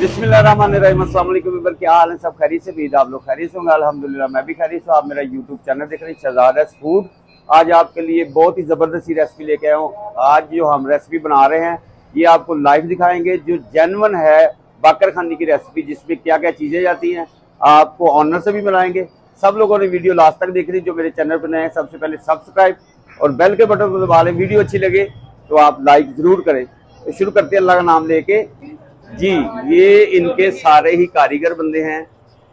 बिस्मिल्लाहिर्रहमानिर्रहीम। अस्सलाम वालेकुम। क्या हाल है? सब खैरियत से? उम्मीद आप लोग खैरियत से होंगे। अल्हम्दुलिल्लाह मैं भी खैरियत से हूं। आप मेरा यूट्यूब चैनल देख रहे हैं शहजादा's फूड। आज आपके लिए बहुत ही ज़बरदस्त सी रेसिपी लेके आया हूँ। आज जो हम रेसिपी बना रहे हैं ये आपको लाइव दिखाएंगे, जो जेन्युइन है बाकर खानी की रेसिपी, जिसमें क्या क्या चीज़ें जाती हैं। आपको ऑनर से भी मिलाएंगे। सब लोगों ने वीडियो लास्ट तक देखनी। जो मेरे चैनल पर नए हैं सबसे पहले सब्सक्राइब और बेल के बटन को दबा लें। वीडियो अच्छी लगे तो आप लाइक ज़रूर करें। तो शुरू करते हैं अल्लाह का नाम लेके। जी, ये इनके सारे ही कारीगर बंदे हैं।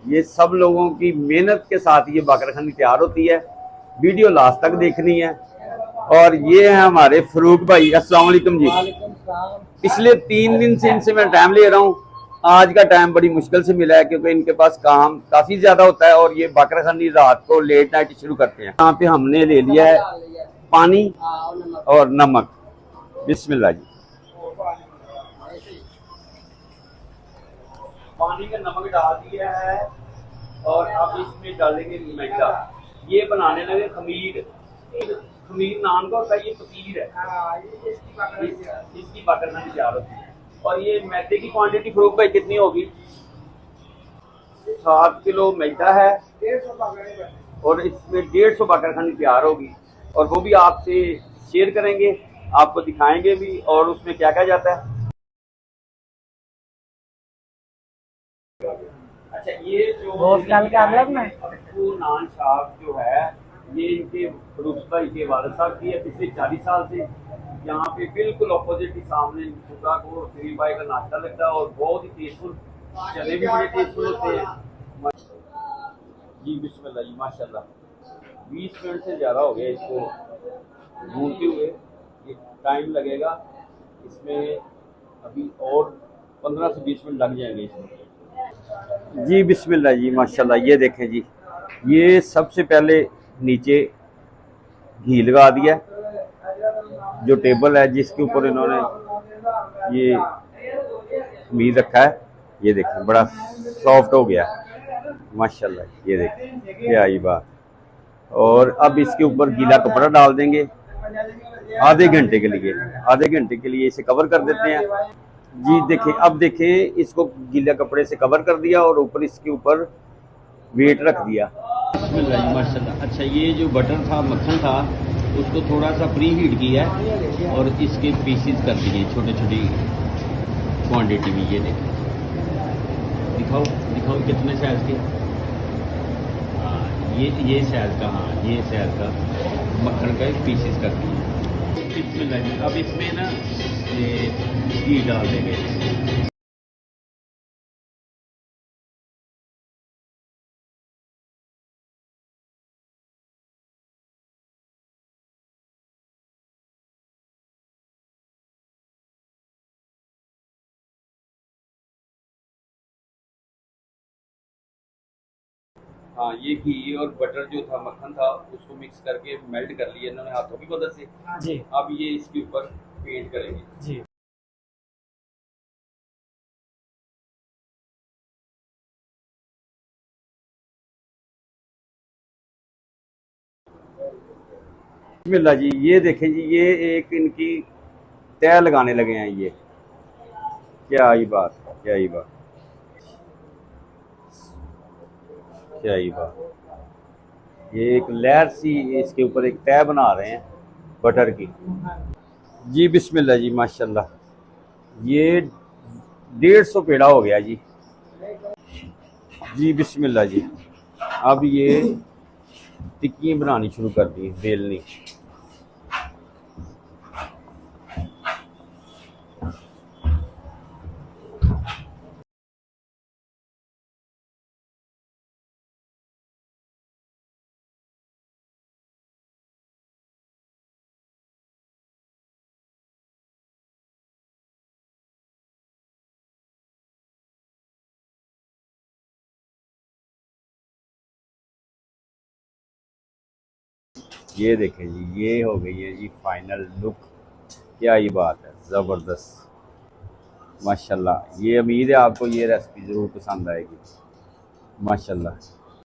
ये सब लोगों की मेहनत के साथ ये बाकरखानी तैयार होती है। वीडियो लास्ट तक देखनी है। और ये है हमारे फरूक भाई। अस्सलाम वालेकुम जी। पिछले 3 दिन से इनसे मैं टाइम ले रहा हूँ। आज का टाइम बड़ी मुश्किल से मिला है क्योंकि इनके पास काम काफ़ी ज़्यादा होता है और ये बाकरखानी रात को लेट नाइट शुरू करते हैं। यहाँ पे हमने ले लिया है पानी और नमक। बिस्मिल्लाह जी। पानी का नमक डाल दिया है और अब इसमें डालेंगे मैदा। ये बनाने लगे खमीर। खमीर नाम का होता है, ये पतीर है। इसकी बाकरखानी तैयार होती है। और ये मैदे की क्वांटिटी फरूक भाई कितनी होगी? 7 किलो मैदा है और इसमें 150 बाकरखानी तैयार होगी। और वो भी आपसे शेयर करेंगे, आपको दिखाएंगे भी और उसमें क्या क्या जाता है। अच्छा, ये जो नान शाप जो है ये इनके फरूख भाई के वालिद साहब की है। पिछले 40 साल से यहाँ पे बिल्कुल अपोजिट ही सामने सुबह को शरीफ भाई का नाश्ता लगता है और बहुत ही टेस्टफुल, चने भी बड़े टेस्टफुल होते हैं जी। बिस्मिल्लाह जी, माशाल्लाह। 20 मिनट से ज़्यादा हो गया इसको भूनते हुए। ये टाइम लगेगा इसमें, अभी और 15 से 20 मिनट लग जाएंगे इसमें जी। बिस्मिल्लाह जी, माशाल्लाह। ये देखें जी, ये सबसे पहले नीचे घी लगा दिया। जो टेबल है जिसके ऊपर इन्होंने ये खमीर रखा है, ये देखें बड़ा सॉफ्ट हो गया माशाल्लाह। ये देखें क्या ही बात। और अब इसके ऊपर गीला कपड़ा डाल देंगे आधे घंटे के लिए। आधे घंटे के लिए इसे कवर कर देते हैं जी। देखें, अब देखें, इसको गीला कपड़े से कवर कर दिया और ऊपर इसके ऊपर वेट रख दिया। माशाल्लाह। अच्छा, ये जो बटर था, मक्खन था, उसको थोड़ा सा प्री हीट किया और इसके पीसेस कर दिए छोटे छोटी क्वांटिटी में। ये देखें, दिखाओ दिखाओ कितने साइज के। हाँ, ये साइज का, हाँ ये साइज का मक्खन का पीसेस कर दिए। बिस्मिल्लाह। अब इसमें ना ये घी डाल देंगे। हाँ, ये घी और बटर जो था, मक्खन था, उसको मिक्स करके मेल्ट कर लिया इन्होंने हाथों की मदद से जी। अब ये इसके ऊपर पेंट करेंगे जी। बिस्मिल्लाह जी। ये देखें जी, ये एक इनकी तय लगाने लगे हैं। ये क्या ही बात, क्या ही बात, क्या ही बात। ये एक लेयर सी इसके ऊपर एक तय बना रहे हैं बटर की जी। बिस्मिल्लाह जी, माशाल्लाह। ये 150 पेड़ा हो गया जी। जी बिस्मिल्लाह जी। अब ये टिक्की बनानी शुरू कर दी, बेलनी। ये देखें जी, ये हो गई है जी फाइनल लुक। क्या ही बात है, ज़बरदस्त माशाल्लाह। ये उम्मीद है आपको ये रेसिपी ज़रूर पसंद आएगी माशाल्लाह।